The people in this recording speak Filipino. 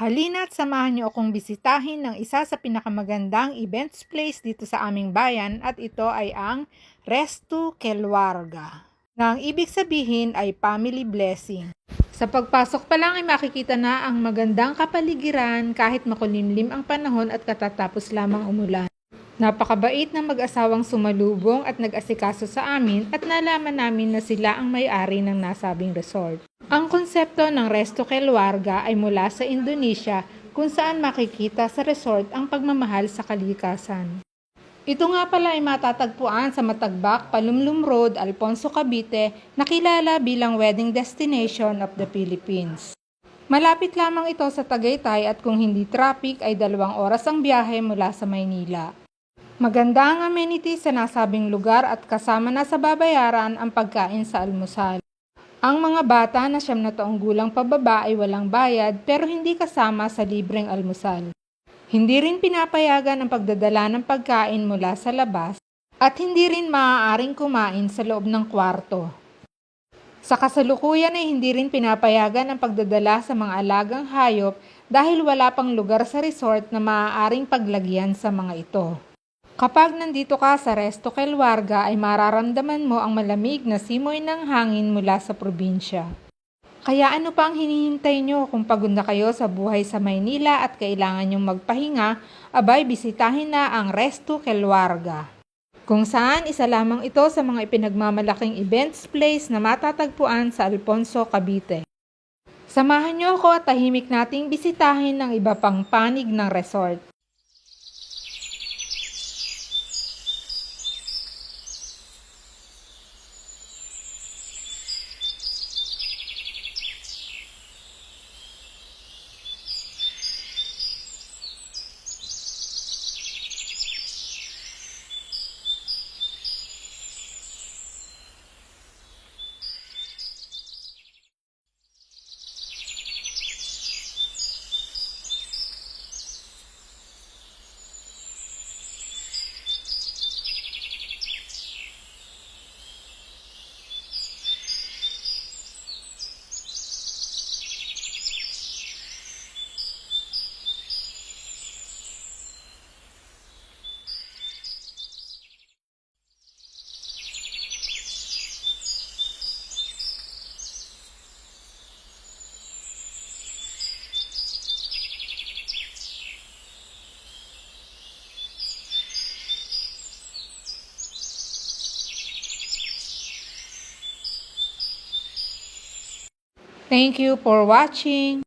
Halina't samahan niyo akong bisitahin ng isa sa pinakamagandang events place dito sa aming bayan at ito ay ang Resto Kelwarga. Na ang ibig sabihin ay family blessing. Sa pagpasok pa lang ay makikita na ang magandang kapaligiran kahit makulimlim ang panahon at katatapos lamang umulan. Napakabait ng mag-asawang sumalubong at nag-asikaso sa amin at nalaman namin na sila ang may-ari ng nasabing resort. Ang konsepto ng Resto Kelwarga ay mula sa Indonesia kung saan makikita sa resort ang pagmamahal sa kalikasan. Ito nga pala ay matatagpuan sa Matagbak, Palumlum Road, Alfonso, Cavite, na kilala bilang wedding destination of the Philippines. Malapit lamang ito sa Tagaytay at kung hindi traffic ay 2 oras ang biyahe mula sa Maynila. Maganda ang amenities sa nasabing lugar at kasama na sa babayaran ang pagkain sa almusal. Ang mga bata na 9 na taong gulang pababa ay walang bayad pero hindi kasama sa libreng almusal. Hindi rin pinapayagan ang pagdadala ng pagkain mula sa labas at hindi rin maaaring kumain sa loob ng kwarto. Sa kasalukuyan ay hindi rin pinapayagan ang pagdadala sa mga alagang hayop dahil wala pang lugar sa resort na maaaring paglagyan sa mga ito. Kapag nandito ka sa Resto Kelwarga ay mararamdaman mo ang malamig na simoy ng hangin mula sa probinsya. Kaya ano pa ang hinihintay nyo kung pagod na kayo sa buhay sa Maynila at kailangan nyong magpahinga, abay bisitahin na ang Resto Kelwarga. Kung saan isa lamang ito sa mga ipinagmamalaking events place na matatagpuan sa Alfonso, Cavite. Samahan nyo ako at tahimik nating bisitahin ng iba pang panig ng resort. Thank you for watching.